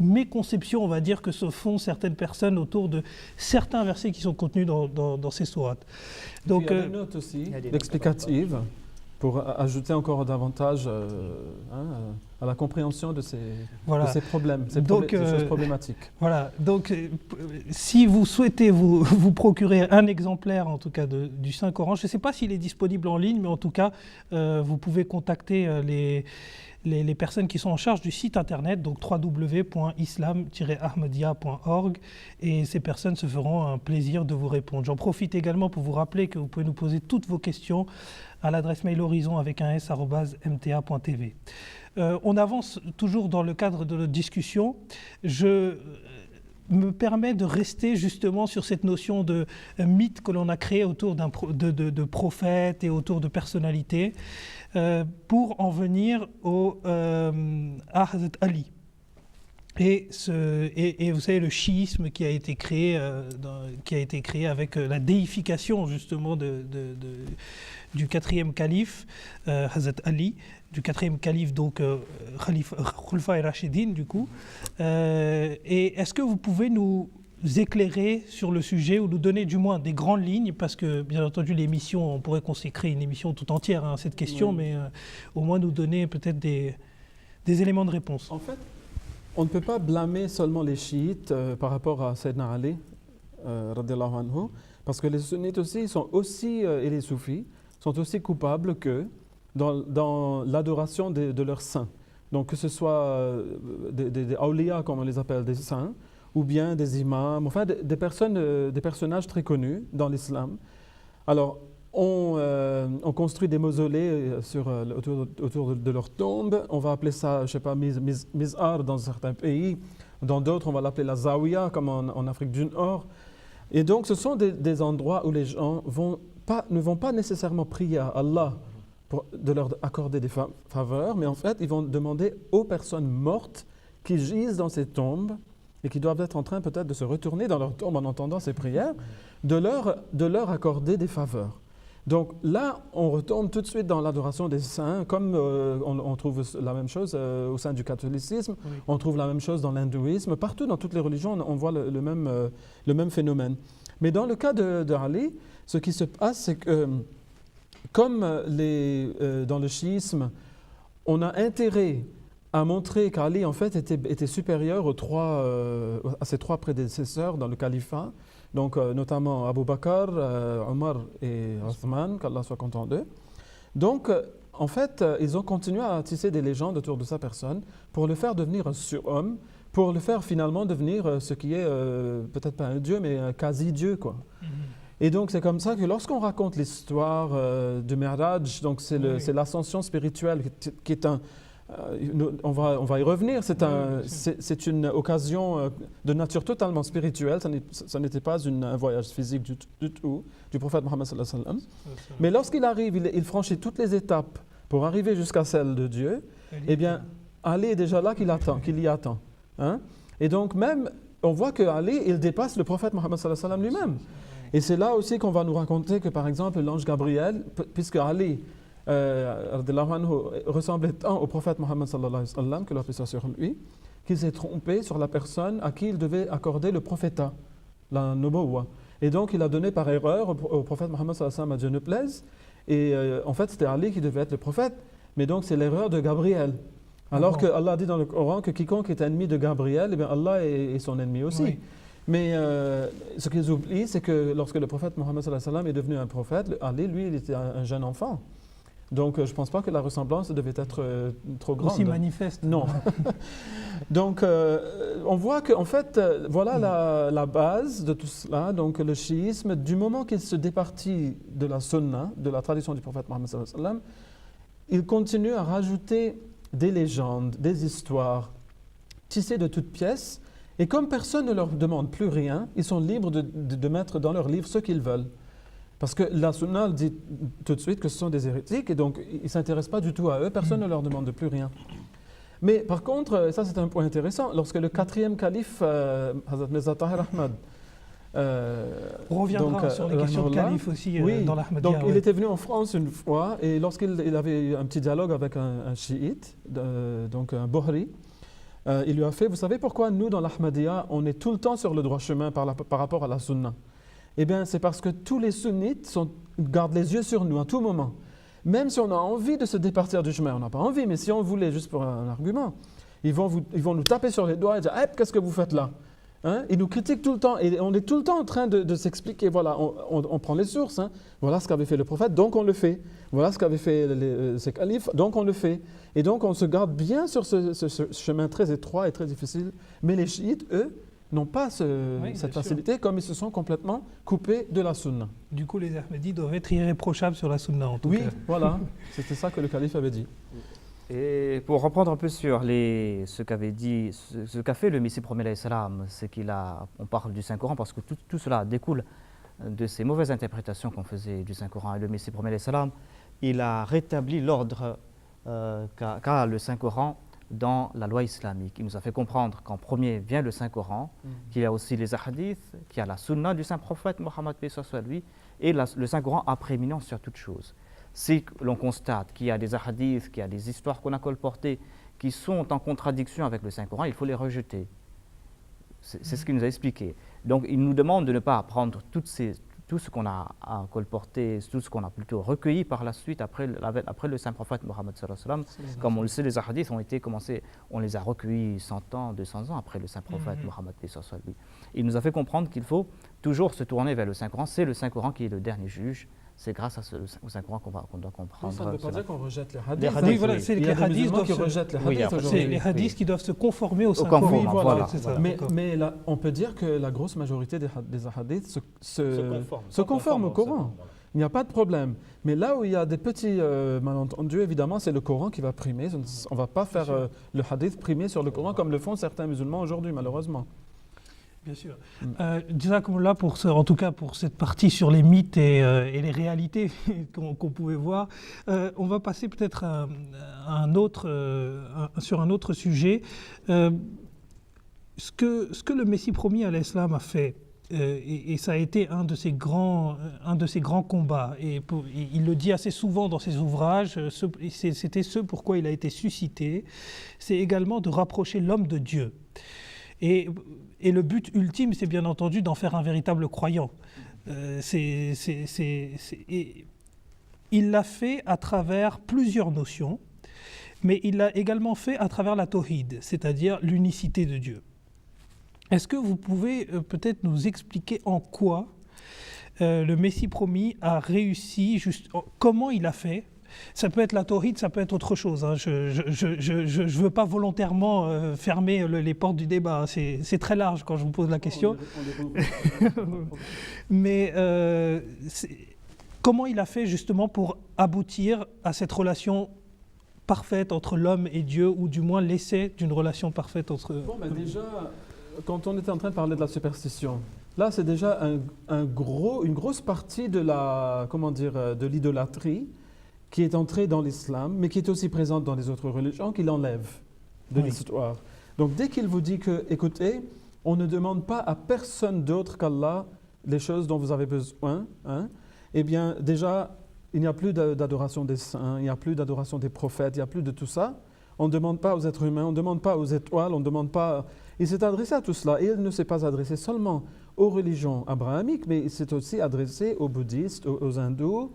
méconceptions, on va dire, que se font certaines personnes autour de certains versets qui sont contenus dans ces sourates. Donc, il y a des notes aussi explicatives pour ajouter encore davantage à la compréhension de ces problèmes, ces choses problématiques. Voilà, donc si vous souhaitez vous procurer un exemplaire en tout cas du Saint-Coran, je ne sais pas s'il est disponible en ligne, mais en tout cas vous pouvez contacter les personnes qui sont en charge du site internet, donc www.islam-ahmadiyya.org, et ces personnes se feront un plaisir de vous répondre. J'en profite également pour vous rappeler que vous pouvez nous poser toutes vos questions à l'adresse mail horizon avec un s@mta.tv. On avance toujours dans le cadre de notre discussion. Je me permets de rester justement sur cette notion de mythe que l'on a créé autour de prophètes et autour de personnalités, pour en venir à Hazrat Ali. Et vous savez, le chiisme qui a été créé avec la déification justement du 4e calife, Hazrat Ali, du 4e calife, donc Khulfa Rashidin du coup. Et est-ce que vous pouvez nous éclairer sur le sujet ou nous donner du moins des grandes lignes, parce que bien entendu l'émission, on pourrait consacrer une émission tout entière à cette question, oui. Mais au moins nous donner peut-être des éléments de réponse. En fait, on ne peut pas blâmer seulement les chiites par rapport à Sayyidina Ali, radiallahu anhu, parce que les sunnites aussi, et les soufis sont aussi coupables qu'eux dans l'adoration de leurs saints. Donc que ce soit des awliya, comme on les appelle, des saints, ou bien des imams, enfin des personnages très connus dans l'islam. Alors, on construit des mausolées autour de leur tombe. On va appeler ça, je ne sais pas, mizar dans certains pays. Dans d'autres, on va l'appeler la zawiya, comme en Afrique du Nord. Et donc, ce sont des endroits où les gens ne vont pas nécessairement prier à Allah de leur accorder des faveurs, mais en fait, ils vont demander aux personnes mortes qui gisent dans ces tombes et qui doivent être en train peut-être de se retourner dans leur tombe en entendant ces prières, de leur accorder des faveurs. Donc là, on retombe tout de suite dans l'adoration des saints, comme on trouve la même chose au sein du catholicisme, on trouve la même chose dans l'hindouisme, partout dans toutes les religions, on voit le même phénomène. Mais dans le cas de Ali, ce qui se passe, c'est que comme dans le chiisme, on a intérêt à montrer qu'Ali en fait était supérieur à ses trois prédécesseurs dans le califat, donc notamment Abu Bakr, Omar et Othman, qu'Allah soit content d'eux. Donc en fait, ils ont continué à tisser des légendes autour de sa personne pour le faire devenir un surhomme, pour le faire finalement devenir ce qui est peut-être pas un dieu, mais un quasi-dieu, quoi. Et donc c'est comme ça que lorsqu'on raconte l'histoire du Mi'raj, donc c'est l'ascension spirituelle qui est on va y revenir, c'est une occasion de nature totalement spirituelle, ça n'était pas un voyage physique du tout du prophète Mohammed sallallahu alayhi wa sallam. Mais lorsqu'il arrive, il franchit toutes les étapes pour arriver jusqu'à celle de Dieu, eh bien Ali est déjà là qu'il y attend. Hein? Et donc même, on voit que Ali, il dépasse le prophète Mohammed sallallahu alayhi wa sallam lui-même. Et c'est là aussi qu'on va nous raconter que, par exemple, l'ange Gabriel, puisque Ali ressemblait tant au prophète Mohammed sallallahu alayhi wa sallam, que la paix soit sur lui, qu'il s'est trompé sur la personne à qui il devait accorder le prophétat, la nubuwwa. Et donc, il a donné par erreur au prophète Mohammed sallallahu alayhi wa sallam, à Dieu ne plaise. Et en fait, c'était Ali qui devait être le prophète. Mais donc, c'est l'erreur de Gabriel. Alors que Allah dit dans le Coran que quiconque est ennemi de Gabriel, eh bien Allah est son ennemi aussi. Oui. Mais ce qu'ils oublient, c'est que lorsque le prophète Mohammed sallallahu alayhi wa sallam est devenu un prophète, Ali, lui, il était un jeune enfant. Donc, je ne pense pas que la ressemblance devait être trop grande. Aussi manifeste. Non. Donc, on voit qu'en fait, voilà la base de tout cela. Donc, le chiisme, du moment qu'il se départit de la sunna, de la tradition du prophète Mohammed sallallahu alayhi wa sallam, il continue à rajouter des légendes, des histoires, tissées de toutes pièces. Et comme personne ne leur demande plus rien, ils sont libres de mettre dans leur livre ce qu'ils veulent. Parce que la sunna dit tout de suite que ce sont des hérétiques et donc ils ne s'intéressent pas du tout à eux, personne ne leur demande de plus rien. Mais par contre, ça c'est un point intéressant, lorsque le 4e calife, Hazrat Mirza Tahir Ahmad, on reviendra sur les questions de calife aussi dans l'Ahmadiyya. Donc il était venu en France une fois et lorsqu'il avait eu un petit dialogue avec un chiite, donc un Bohri, il lui a fait, vous savez pourquoi nous dans l'Ahmadiyya, on est tout le temps sur le droit chemin par rapport à la sunna? Eh bien, c'est parce que tous les sunnites gardent les yeux sur nous à tout moment. Même si on a envie de se départir du chemin, on n'a pas envie, mais si on voulait, juste pour un argument, ils vont nous taper sur les doigts et dire « qu'est-ce que vous faites là ?» Hein? Ils nous critiquent tout le temps et on est tout le temps en train de s'expliquer. Voilà, on prend les sources. Hein? Voilà ce qu'avait fait le prophète, donc on le fait. Voilà ce qu'avaient fait ces califes, donc on le fait. Et donc on se garde bien sur ce chemin très étroit et très difficile. Mais les chiites, eux, n'ont pas cette facilité, comme ils se sont complètement coupés de la sunna. Du coup, les Ahmadis doivent être irréprochables sur la sunna, en tout cas. Oui, voilà, c'était ça que le calife avait dit. Et pour reprendre un peu sur ce qu'a fait le Messie premier alayhi salam, c'est on parle du Saint-Coran parce que tout cela découle de ces mauvaises interprétations qu'on faisait du Saint-Coran. Et le Messie premier alayhi salam, il a rétabli l'ordre qu'a le Saint-Coran dans la loi islamique. Il nous a fait comprendre qu'en premier vient le Saint-Coran, qu'il y a aussi les hadiths, qu'il y a la sunna du Saint-Prophète Mohammed paix soit lui, et le Saint-Coran a prééminence sur toute chose. Si l'on constate qu'il y a des hadiths, qu'il y a des histoires qu'on a colportées qui sont en contradiction avec le Saint-Coran, il faut les rejeter. C'est ce qu'il nous a expliqué. Donc il nous demande de ne pas prendre tout ce qu'on a colporté, tout ce qu'on a plutôt recueilli par la suite après le Saint-Prophète Mohammed sallallahu alayhi wa sallam. Comme on le sait, les hadiths on les a recueillis 100 ans, 200 ans après le Saint-Prophète Mohammed sallallahu alayhi wa sallam. Il nous a fait comprendre qu'il faut toujours se tourner vers le Saint-Coran. C'est le Saint-Coran qui est le dernier juge. C'est grâce au Saint-Coran qu'on doit comprendre. Ça ne veut pas dire qu'on rejette les hadiths. Les hadiths, voilà, c'est les hadiths qui rejettent les hadiths aujourd'hui. C'est les hadiths qui doivent se conformer au Saint-Coran. Oui, voilà. Mais là, on peut dire que la grosse majorité des hadiths se conforment au Coran. Il n'y a pas de problème. Mais là où il y a des petits malentendus, évidemment, c'est le Coran qui va primer. On ne va pas faire le hadith primer sur le Coran comme le font certains musulmans aujourd'hui, malheureusement. Bien sûr. Jazakumullah en tout cas pour cette partie sur les mythes et les réalités qu'on pouvait voir. On va passer peut-être sur un autre sujet. Ce que le Messie promis à l'Islam a fait, et ça a été un de ses grands combats, et il le dit assez souvent dans ses ouvrages, c'était ce pourquoi il a été suscité, c'est également de rapprocher l'homme de Dieu. Et le but ultime, c'est bien entendu d'en faire un véritable croyant. Il l'a fait à travers plusieurs notions, mais il l'a également fait à travers la tawhid, c'est-à-dire l'unicité de Dieu. Est-ce que vous pouvez peut-être nous expliquer en quoi le Messie promis a réussi, comment il a fait? Ça peut être la tawhid, ça peut être autre chose. Hein. Je ne veux pas volontairement fermer les portes du débat. C'est très large quand je vous pose la question. Mais comment il a fait justement pour aboutir à cette relation parfaite entre l'homme et Dieu, ou du moins l'essai d'une relation parfaite entre... Bon, ben déjà, quand on était en train de parler de la superstition, là c'est déjà une grosse partie de de l'idolâtrie qui est entrée dans l'islam, mais qui est aussi présente dans les autres religions, qu'il enlève de l'histoire. Donc dès qu'il vous dit que, écoutez, on ne demande pas à personne d'autre qu'Allah les choses dont vous avez besoin, hein, eh bien déjà, il n'y a plus d'adoration des saints, il n'y a plus d'adoration des prophètes, il n'y a plus de tout ça. On ne demande pas aux êtres humains, on ne demande pas aux étoiles, on ne demande pas... Il s'est adressé à tout cela, et il ne s'est pas adressé seulement aux religions abrahamiques, mais il s'est aussi adressé aux bouddhistes, aux hindous,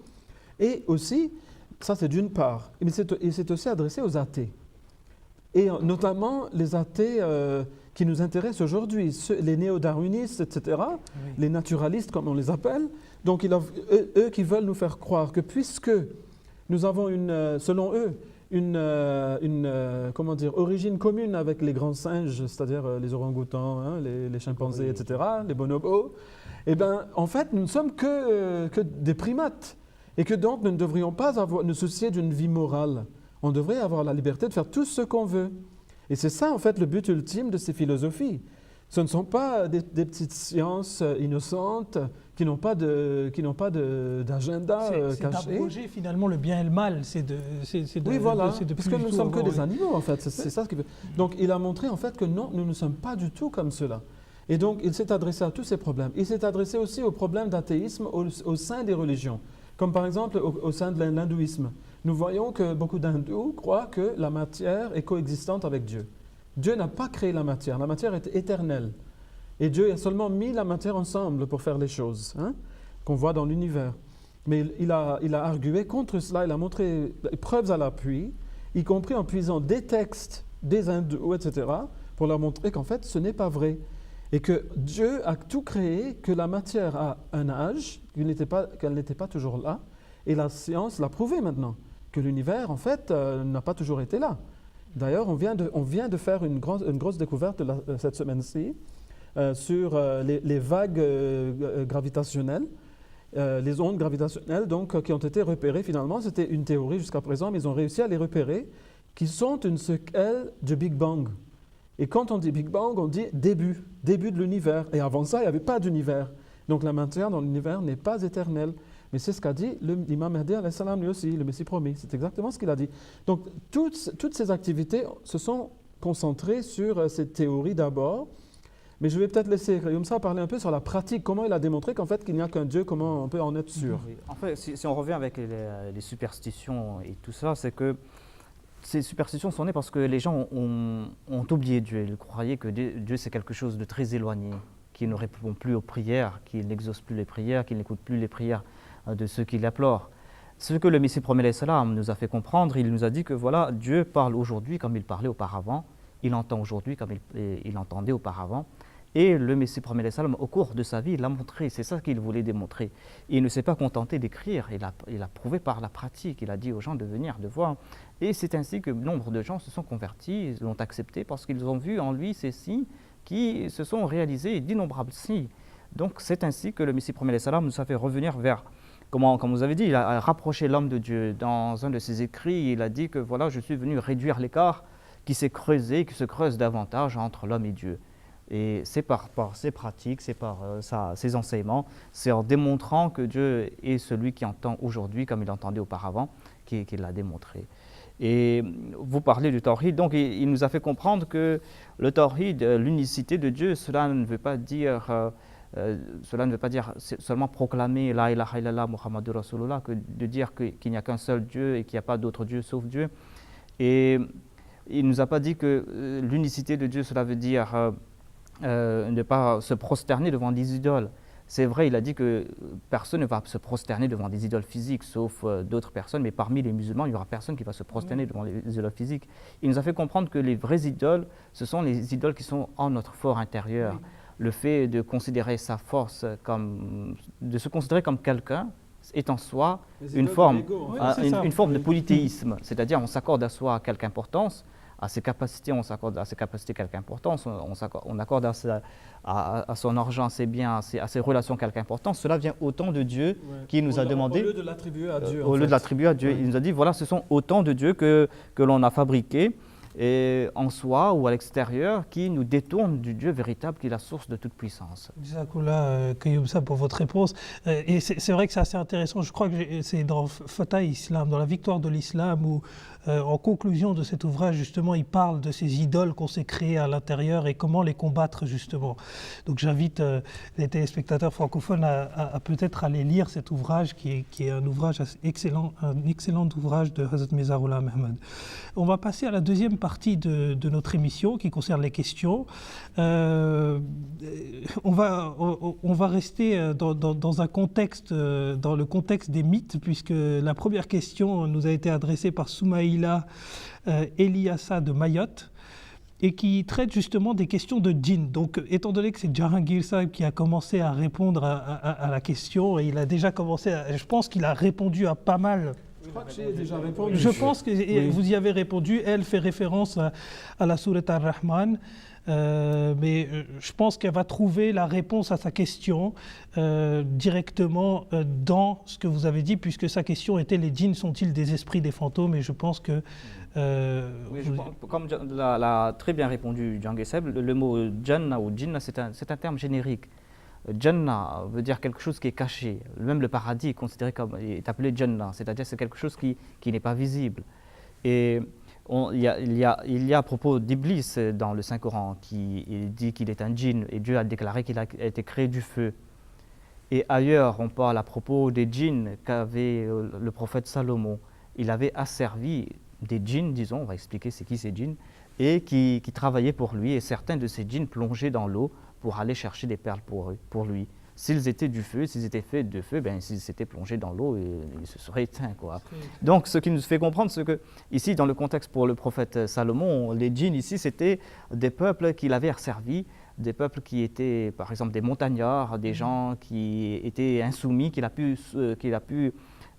et aussi, ça c'est d'une part, il s'est aussi adressé aux athées. Et notamment les athées qui nous intéressent aujourd'hui, les néo-darwinistes, etc., oui. Les naturalistes comme on les appelle. Donc eux qui veulent nous faire croire que puisque nous avons selon eux, une origine commune avec les grands singes, c'est-à-dire les orang-outans, hein, les chimpanzés, oui. Etc., les bonobos, eh bien, en fait, nous ne sommes que des primates. Et que donc, nous ne devrions pas nous soucier d'une vie morale. On devrait avoir la liberté de faire tout ce qu'on veut. Et c'est ça, en fait, le but ultime de ces philosophies. Ce ne sont pas des petites sciences innocentes qui n'ont pas d'agenda caché. C'est d'abroger finalement le bien et le mal. Oui, voilà, parce que nous ne sommes que des animaux, en fait. C'est ça ce qu'il veut. Donc, il a montré, en fait, que non, nous ne sommes pas du tout comme cela. Et donc, il s'est adressé à tous ces problèmes. Il s'est adressé aussi aux problèmes d'athéisme au sein des religions. Comme par exemple au sein de l'hindouisme. Nous voyons que beaucoup d'hindous croient que la matière est coexistante avec Dieu. Dieu n'a pas créé la matière est éternelle. Et Dieu a seulement mis la matière ensemble pour faire les choses, hein, qu'on voit dans l'univers. Mais il a argué contre cela, il a montré preuves à l'appui, y compris en puisant des textes des hindous, etc., pour leur montrer qu'en fait ce n'est pas vrai. Et que Dieu a tout créé, que la matière a un âge, qu'elle n'était pas toujours là. Et la science l'a prouvé maintenant, que l'univers, en fait, n'a pas toujours été là. D'ailleurs, on vient de faire une grosse découverte cette semaine-ci sur les vagues gravitationnelles, les ondes gravitationnelles donc, qui ont été repérées finalement. C'était une théorie jusqu'à présent, mais ils ont réussi à les repérer, qui sont une séquelle du Big Bang. Et quand on dit Big Bang, on dit début de l'univers. Et avant ça, il n'y avait pas d'univers. Donc la matière dans l'univers n'est pas éternelle. Mais c'est ce qu'a dit l'imam Mahdi alayhi salam lui aussi, le Messie promis. C'est exactement ce qu'il a dit. Donc toutes ces activités se sont concentrées sur cette théorie d'abord. Mais je vais peut-être laisser Youmsa parler un peu sur la pratique. Comment il a démontré qu'en fait, qu'il n'y a qu'un Dieu, comment on peut en être sûr. Oui. En fait, si on revient avec les superstitions et tout ça, c'est que ces superstitions sont nées parce que les gens ont oublié Dieu. Ils croyaient que Dieu c'est quelque chose de très éloigné, qui ne répond plus aux prières, qui n'exauce plus les prières, qui n'écoute plus les prières de ceux qui l'implorent. Ce que le Messie promis alayhi salam nous a fait comprendre, il nous a dit que voilà, Dieu parle aujourd'hui comme il parlait auparavant, il entend aujourd'hui comme il entendait auparavant. Et le Messie promis alayhi salam, au cours de sa vie, il l'a montré, c'est ça qu'il voulait démontrer. Il ne s'est pas contenté d'écrire, il a prouvé par la pratique, il a dit aux gens de venir, de voir. Et c'est ainsi que nombre de gens se sont convertis, l'ont accepté parce qu'ils ont vu en lui ces signes qui se sont réalisés, d'innombrables signes. Donc c'est ainsi que le Messie promis alayhi salam nous a fait revenir vers, comme vous avez dit, il a rapproché l'homme de Dieu. Dans un de ses écrits, il a dit que voilà, je suis venu réduire l'écart qui s'est creusé, qui se creuse davantage entre l'homme et Dieu. Et c'est par ses pratiques, c'est par ses enseignements, c'est en démontrant que Dieu est celui qui entend aujourd'hui comme il entendait auparavant, qu'il l'a démontré. Et vous parlez du tawhid, donc il nous a fait comprendre que le tawhid, l'unicité de Dieu, cela ne veut pas dire seulement proclamer la ilaha illallah Muhammadur Rasulullah, que de dire qu'il n'y a qu'un seul Dieu et qu'il n'y a pas d'autre Dieu sauf Dieu. Et il ne nous a pas dit que l'unicité de Dieu, cela veut dire ne pas se prosterner devant des idoles. C'est vrai, il a dit que personne ne va se prosterner devant des idoles physiques, sauf d'autres personnes, mais parmi les musulmans, il n'y aura personne qui va se prosterner devant les idoles physiques. Il nous a fait comprendre que les vraies idoles, ce sont les idoles qui sont en notre fort intérieur. Oui. Le fait de considérer sa force de se considérer comme quelqu'un est en soi une forme de polythéisme, c'est-à-dire on s'accorde à soi quelque importance, à ses capacités, on s'accorde à ses capacités quelque importance, on accorde à son argent, à ses biens, à ses relations quelque importance. Cela vient autant de Dieu qui nous a demandé. Au lieu de l'attribuer à Dieu. Au lieu de l'attribuer à Dieu, il nous a dit voilà, ce sont autant de dieux que l'on a fabriqués et en soi ou à l'extérieur qui nous détournent du Dieu véritable qui est la source de toute puissance. Jazakoullah Kayoumsa pour votre réponse. Et c'est vrai que c'est assez intéressant. Je crois que c'est dans Fatah Islam, dans la victoire de l'islam, où en conclusion de cet ouvrage, justement, il parle de ces idoles qu'on s'est créées à l'intérieur et comment les combattre, justement. Donc j'invite les téléspectateurs francophones à peut-être aller lire cet ouvrage qui est un ouvrage excellent, un excellent ouvrage de Hazrat Mizarullah Mohammed. On va passer à la deuxième partie de notre émission qui concerne les questions. On va rester dans un contexte, dans le contexte des mythes, puisque la première question nous a été adressée par Soumaïla Eliassa de Mayotte et qui traite justement des questions de djinn. Donc, étant donné que c'est Jahangir Sahib qui a commencé à répondre à la question, et il a déjà commencé je pense qu'il a répondu à pas mal. Je crois que j'ai déjà répondu. Je pense que vous y avez répondu. Elle fait référence à la sourate Ar-Rahman. Mais je pense qu'elle va trouver la réponse à sa question directement dans ce que vous avez dit, puisque sa question était les djinns sont-ils des esprits, des fantômes? Et je pense que... comme l'a très bien répondu Jahangir Sahib, le mot Jannah ou Jinna, c'est un terme générique. Jannah veut dire quelque chose qui est caché. Même le paradis est appelé Jannah, c'est-à-dire c'est quelque chose qui n'est pas visible. Et il y a à propos d'Iblis dans le Saint-Coran qui dit qu'il est un djinn et Dieu a déclaré qu'il a été créé du feu. Et ailleurs, on parle à propos des djinns qu'avait le prophète Salomon. Il avait asservi des djinns, disons, on va expliquer c'est qui ces djinns, et qui travaillaient pour lui. Et certains de ces djinns plongeaient dans l'eau pour aller chercher des perles pour lui. S'ils étaient du feu, s'ils étaient faits de feu, s'ils s'étaient plongés dans l'eau, ils se seraient éteints, quoi. Donc, ce qui nous fait comprendre, c'est que, ici, dans le contexte pour le prophète Salomon, les djinns, ici, c'était des peuples qu'il avait asservis, des peuples qui étaient, par exemple, des montagnards, des gens qui étaient insoumis, qu'il a pu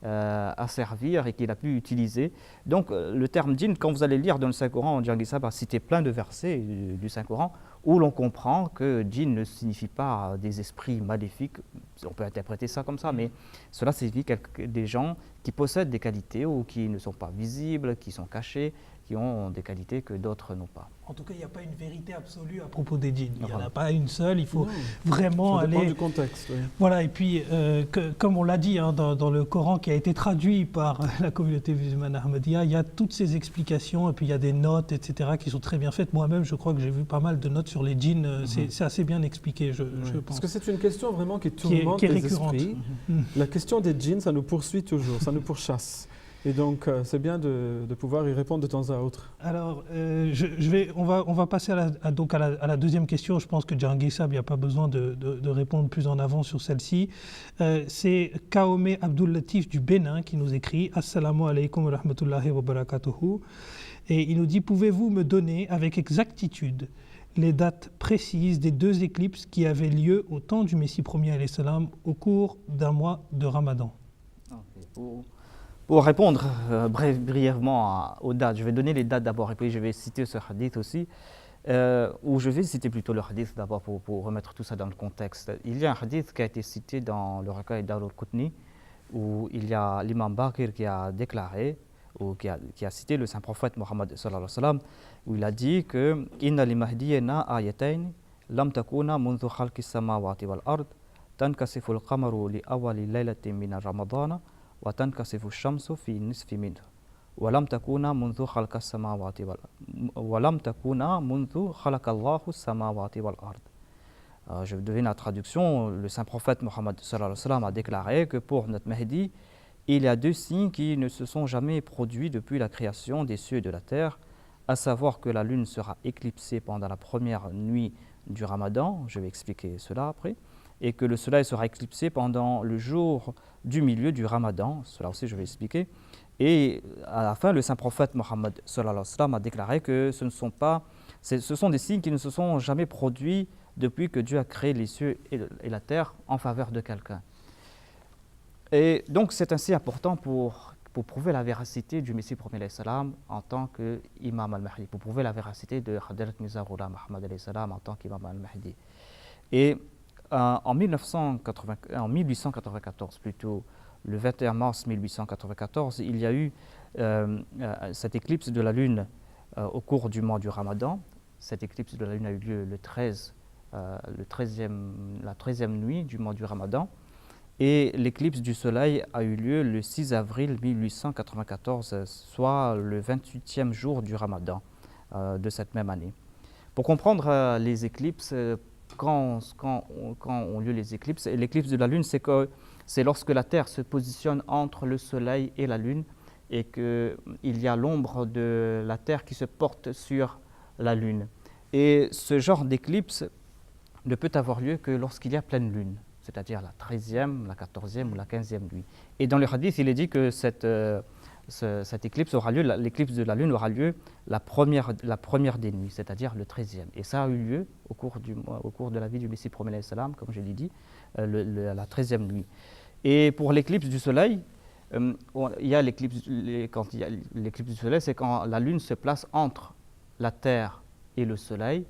asservir et qu'il a pu utiliser. Donc, le terme djinn, quand vous allez lire dans le Saint-Coran, Jahangir Sahib a cité plein de versets du Saint-Coran, où l'on comprend que djinn ne signifie pas des esprits maléfiques, on peut interpréter ça comme ça, mais cela signifie des gens qui possèdent des qualités ou qui ne sont pas visibles, qui sont cachés, qui ont des qualités que d'autres n'ont pas. En tout cas, il n'y a pas une vérité absolue à propos des djinns. Il n'y en a pas une seule, il faut vraiment aller... Ça dépend du contexte. Oui. Voilà, et puis, comme on l'a dit dans le Coran qui a été traduit par la communauté musulmane Ahmadiyya, il y a toutes ces explications, et puis il y a des notes, etc., qui sont très bien faites. Moi-même, je crois que j'ai vu pas mal de notes sur les djinns. C'est assez bien expliqué, je pense. Parce que c'est une question vraiment qui tourmente les esprits. La question des djinns, ça nous poursuit toujours, ça nous pourchasse. Et donc, c'est bien de pouvoir y répondre de temps à autre. Alors, on va passer à la deuxième question. Je pense que Jahangir Sahib, il n'y a pas besoin de répondre plus en avant sur celle-ci. C'est Kaomé Abdul Latif du Bénin qui nous écrit « Assalamu alaikum wa rahmatullahi wa barakatuhu » et il nous dit « Pouvez-vous me donner avec exactitude les dates précises des 2 éclipses qui avaient lieu au temps du Messie premier alayhi salam au cours d'un mois de Ramadan ?» Pour répondre brièvement aux dates, je vais donner les dates d'abord et puis je vais citer ce hadith aussi, ou je vais citer plutôt le hadith d'abord pour remettre tout ça dans le contexte. Il y a un hadith qui a été cité dans le recueil d'Al Qutni où il y a l'imam Bakir qui a déclaré, ou qui a cité le saint prophète Mohammed sallallahu alayhi wa sallam, où il a dit que « Inna li mahdiyena ayatayn lam takuna mundhu khalqis samawati wal ard tankasifu al-qamaru li awali laylatin min ramadana وتنكسف الشمس في نصف منه ولم تكون منذ خلق السماوات ولم تكون منذ خلق الله السماوات والأرض. Je vais donner la traduction. Le saint prophète Mohammed sallallahu alayhi wa sallam a déclaré que pour notre Mahdi, il y a 2 signes qui ne se sont jamais produits depuis la création des cieux et de la terre, à savoir que la lune sera éclipsée pendant la première nuit du Ramadan, je vais expliquer cela après, et que le soleil sera éclipsé pendant le jour du milieu du Ramadan, cela aussi je vais expliquer. Et à la fin, le saint prophète Mohammed sallallahu alayhi wa sallam a déclaré que ce sont des signes qui ne se sont jamais produits depuis que Dieu a créé les cieux et la terre en faveur de quelqu'un. Et donc c'est ainsi important pour prouver la véracité du Messie premier salam en tant qu'imam al-Mahdi, pour prouver la véracité de Hadrat Mirza Ghulam Ahmad salam en tant qu'imam al-Mahdi. Et en 1894 plutôt, le 21 mars 1894, il y a eu cette éclipse de la lune au cours du mois du Ramadan. Cette éclipse de la lune a eu lieu la 13e nuit du mois du Ramadan. Et l'éclipse du soleil a eu lieu le 6 avril 1894, soit le 28e jour du Ramadan de cette même année. Pour comprendre les éclipses, quand ont lieu les éclipses, l'éclipse de la lune, c'est lorsque la Terre se positionne entre le soleil et la lune et qu'il y a l'ombre de la Terre qui se porte sur la lune. Et ce genre d'éclipse ne peut avoir lieu que lorsqu'il y a pleine lune, c'est-à-dire la 13e, la 14e ou la 15e nuit. Et dans le hadith, il est dit que cette éclipse aura lieu, l'éclipse de la lune aura lieu la première des nuits, c'est-à-dire le 13e. Et ça a eu lieu au cours de la vie du Messie premier salam, comme je l'ai dit, la 13e nuit. Et pour l'éclipse du soleil, quand il y a l'éclipse du soleil, c'est quand la lune se place entre la terre et le soleil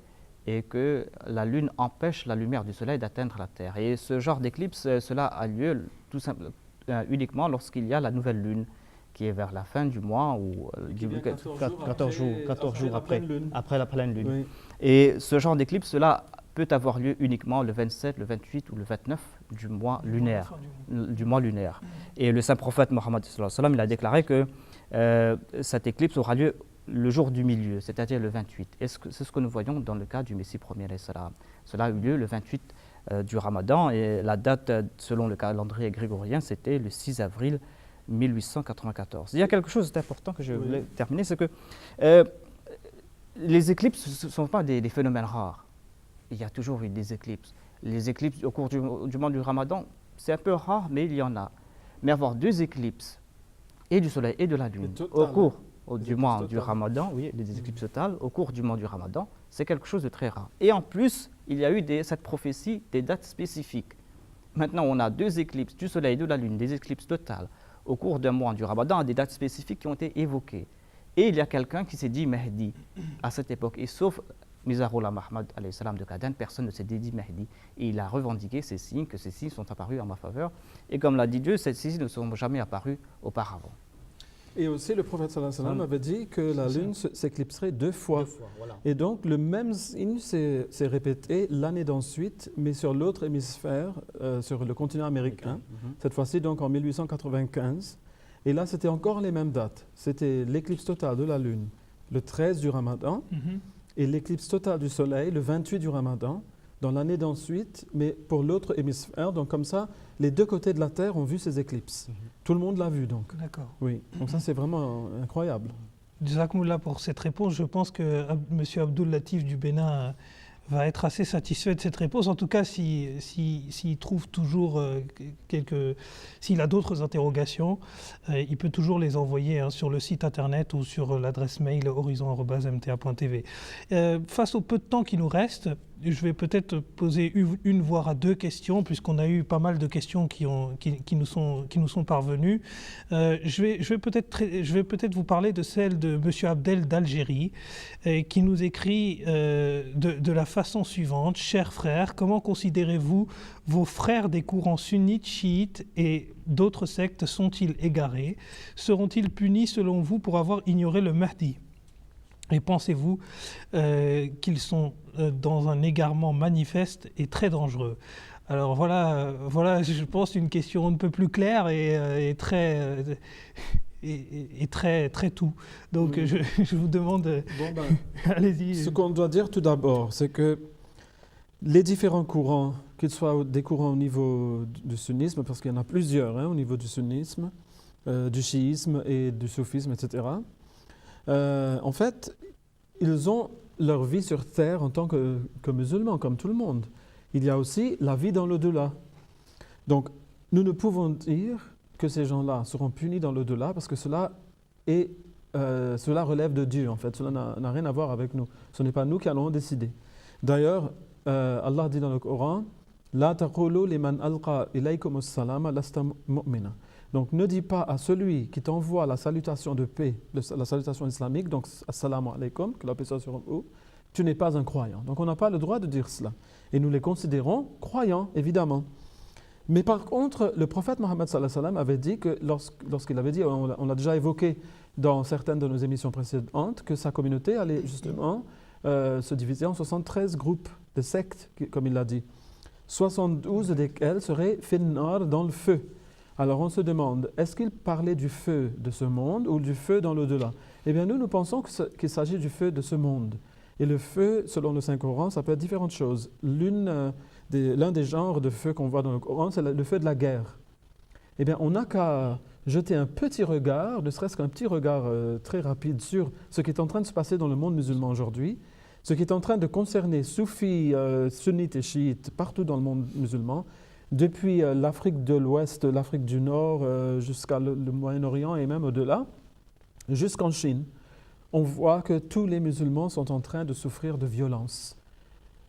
et que la lune empêche la lumière du soleil d'atteindre la terre. Et ce genre d'éclipse, cela a lieu tout simplement uniquement lorsqu'il y a la nouvelle lune, qui est vers la fin du mois ou 14 jours après la pleine lune. Oui. Et ce genre d'éclipse, cela peut avoir lieu uniquement le 27, le 28 ou le 29 du mois lunaire. Et le saint prophète Mohammed sallallahu alayhi wa sallam, il a déclaré que cette éclipse aura lieu le jour du milieu, c'est-à-dire le 28. C'est ce que nous voyons dans le cas du Messie premier alayhi salam. Cela a eu lieu le 28 du Ramadan et la date, selon le calendrier grégorien, c'était le 6 avril 1894. Il y a quelque chose d'important que je voulais terminer, c'est que les éclipses ne sont pas des phénomènes rares. Il y a toujours eu des éclipses. Les éclipses au cours du mois du Ramadan, c'est un peu rare, mais il y en a. Mais avoir deux éclipses, et du soleil et de la lune, au cours du mois du Ramadan, oui, les éclipses totales, au cours du mois du Ramadan, c'est quelque chose de très rare. Et en plus, il y a eu cette prophétie des dates spécifiques. Maintenant, on a deux éclipses du soleil et de la lune, des éclipses totales, au cours d'un mois du Ramadan, à des dates spécifiques qui ont été évoquées. Et il y a quelqu'un qui s'est dit Mahdi à cette époque. Et sauf Mirza Ghulam Ahmad alayhi salam de Qadhan, personne ne s'est dit Mahdi. Et il a revendiqué ces signes, que ces signes sont apparus en ma faveur. Et comme l'a dit Dieu, ces signes ne sont jamais apparus auparavant. Et aussi, le prophète sallallahu alayhi wa sallam avait dit que la lune s'éclipserait deux fois. Voilà. Et donc, le même signe s'est répété l'année d'ensuite, mais sur l'autre hémisphère, sur le continent américain. Cette fois-ci, donc, en 1895. Et là, c'était encore les mêmes dates. C'était l'éclipse totale de la lune, le 13 du Ramadan, et l'éclipse totale du soleil, le 28 du Ramadan, dans l'année d'ensuite, mais pour l'autre hémisphère. Donc, comme ça, les deux côtés de la Terre ont vu ces éclipses. Tout le monde l'a vu, donc. D'accord. Oui, donc ça, c'est vraiment incroyable. Jazakoumullah pour cette réponse. Je pense que M. Abdul Latif du Bénin va être assez satisfait de cette réponse. En tout cas, s'il trouve toujours s'il a d'autres interrogations, il peut toujours les envoyer sur le site internet ou sur l'adresse mail horizon@mta.tv. Face au peu de temps qui nous reste, je vais peut-être poser une voire deux questions, puisqu'on a eu pas mal de questions qui nous sont parvenues. Je vais peut-être vous parler de celle de M. Abdel d'Algérie, qui nous écrit de la façon suivante. Chers frères, comment considérez-vous vos frères des courants sunnites, chiites et d'autres sectes sont-ils égarés? Seront-ils punis selon vous pour avoir ignoré le Mahdi? Et pensez-vous qu'ils sont dans un égarement manifeste et très dangereux? Alors voilà, je pense, une question un peu plus claire et très tout. Donc oui. je vous demande, allez-y. Ce qu'on doit dire tout d'abord, c'est que les différents courants, qu'ils soient des courants au niveau du sunnisme, parce qu'il y en a plusieurs au niveau du sunnisme, du chiisme et du soufisme, etc., en fait, ils ont leur vie sur terre en tant que musulmans, comme tout le monde. Il y a aussi la vie dans l'au-delà. Donc, nous ne pouvons dire que ces gens-là seront punis dans l'au-delà parce que cela relève de Dieu, en fait. Cela n'a rien à voir avec nous. Ce n'est pas nous qui allons décider. D'ailleurs, Allah dit dans le Coran, « La taqulu liman alqa ilaykum as-salama lasta mu'mina » Donc, ne dis pas à celui qui t'envoie la salutation de paix, la salutation islamique, donc « Assalamu alaykum », que la paix soit sur vous, tu n'es pas un croyant. Donc, on n'a pas le droit de dire cela. Et nous les considérons croyants, évidemment. Mais par contre, le prophète Mohammed sallallahu alayhi wa sallam avait dit que lorsqu'il avait dit, on l'a déjà évoqué dans certaines de nos émissions précédentes, que sa communauté allait justement se diviser en 73 groupes de sectes, comme il l'a dit. 72 desquels seraient finnar dans le feu. Alors on se demande, est-ce qu'il parlait du feu de ce monde ou du feu dans l'au-delà? Eh bien nous pensons qu'il s'agit du feu de ce monde. Et le feu, selon le Saint-Coran, ça peut être différentes choses. L'un des genres de feu qu'on voit dans le Coran, c'est le feu de la guerre. Eh bien on n'a qu'à jeter un petit regard, ne serait-ce qu'un petit regard très rapide sur ce qui est en train de se passer dans le monde musulman aujourd'hui, ce qui est en train de concerner soufis, sunnites et chiites partout dans le monde musulman, depuis l'Afrique de l'Ouest, l'Afrique du Nord, jusqu'à le Moyen-Orient et même au-delà, jusqu'en Chine. On voit que tous les musulmans sont en train de souffrir de violence.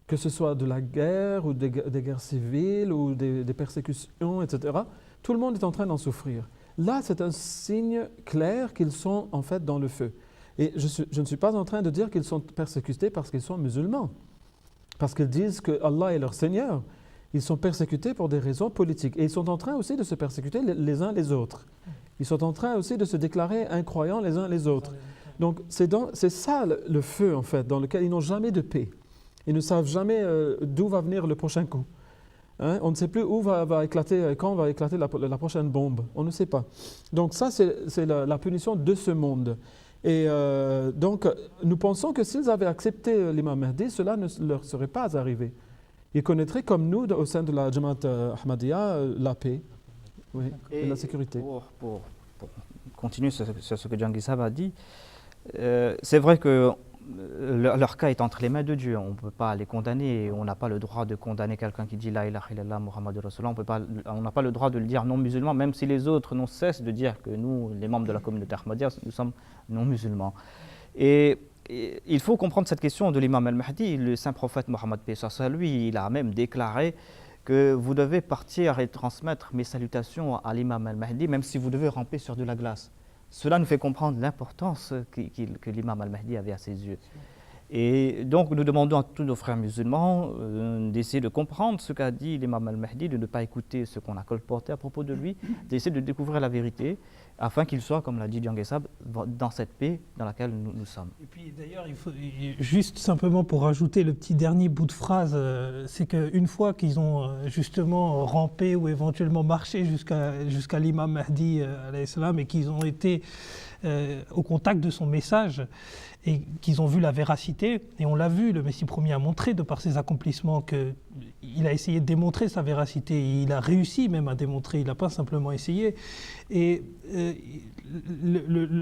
Que ce soit de la guerre ou des guerres civiles ou des persécutions, etc. Tout le monde est en train d'en souffrir. Là, c'est un signe clair qu'ils sont en fait dans le feu. Et je ne suis pas en train de dire qu'ils sont persécutés parce qu'ils sont musulmans. Parce qu'ils disent que Allah est leur Seigneur. Ils sont persécutés pour des raisons politiques. Et ils sont en train aussi de se persécuter les uns les autres. Ils sont en train aussi de se déclarer incroyants les uns les autres. Donc c'est ça le feu en fait, dans lequel ils n'ont jamais de paix. Ils ne savent jamais d'où va venir le prochain coup. Hein? On ne sait plus où va éclater, quand va éclater la prochaine bombe. On ne sait pas. Donc ça, c'est la punition de ce monde. Et donc, nous pensons que s'ils avaient accepté l'imam Mahdi, cela ne leur serait pas arrivé. Ils connaîtraient comme nous, au sein de la Jamaat Ahmadiyya, la paix et la sécurité. Pour continuer sur ce que Djangui Sahab a dit, c'est vrai que leur cas est entre les mains de Dieu. On ne peut pas les condamner. On n'a pas le droit de condamner quelqu'un qui dit La ilaha illallah Muhammad Rasulullah. On n'a pas le droit de le dire non musulman, même si les autres n'ont cesse de dire que nous, les membres de la communauté Ahmadiyya, nous sommes non musulmans. Et il faut comprendre cette question de l'imam al-Mahdi. Le saint prophète Mohammed P.S.A. lui, il a même déclaré que vous devez partir et transmettre mes salutations à l'imam al-Mahdi, même si vous devez ramper sur de la glace. Cela nous fait comprendre l'importance que l'imam al-Mahdi avait à ses yeux. Et donc nous demandons à tous nos frères musulmans d'essayer de comprendre ce qu'a dit l'imam al-Mahdi, de ne pas écouter ce qu'on a colporté à propos de lui, d'essayer de découvrir la vérité, afin qu'il soit, comme l'a dit Djangui Sahab, dans cette paix dans laquelle nous sommes. Et puis d'ailleurs, il faut juste simplement pour rajouter le petit dernier bout de phrase, c'est qu'une fois qu'ils ont justement rampé ou éventuellement marché jusqu'à l'imam Mahdi alayhi salam, et qu'ils ont été au contact de son message et qu'ils ont vu la véracité, et on l'a vu, le Messie premier a montré de par ses accomplissements qu'il a essayé de démontrer sa véracité, et il a réussi même à démontrer, il n'a pas simplement essayé. Et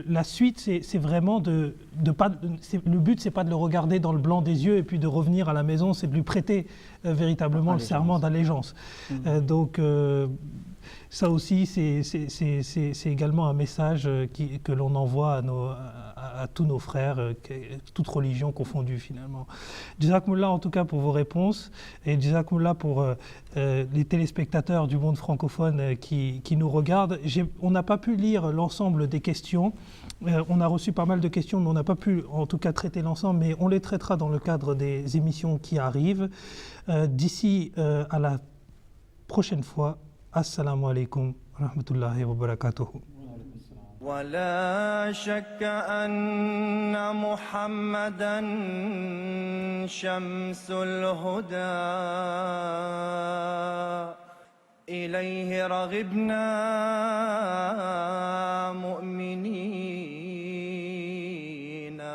la suite, c'est vraiment le but, c'est pas de le regarder dans le blanc des yeux et puis de revenir à la maison, c'est de lui prêter véritablement le serment d'allégeance. Donc ça aussi, c'est également un message que l'on envoie à tous nos frères, toutes religions confondues finalement. Jazakumullah en tout cas pour vos réponses, et Jazakumullah pour les téléspectateurs du monde francophone qui nous regardent. On n'a pas pu lire l'ensemble des questions. On a reçu pas mal de questions, mais on n'a pas pu en tout cas traiter l'ensemble, mais on les traitera dans le cadre des émissions qui arrivent. D'ici à la prochaine fois, assalamu alaikum wa rahmatullahi wa barakatuh. ولا شك أن محمدا شمس الهدى إليه رغبنا مؤمنين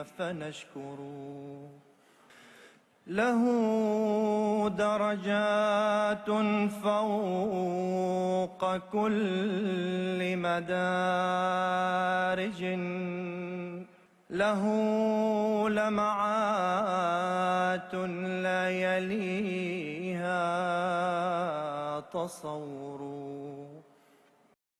فنشكر له درجات فوق كل مدارج له لمعات لا يليها تصور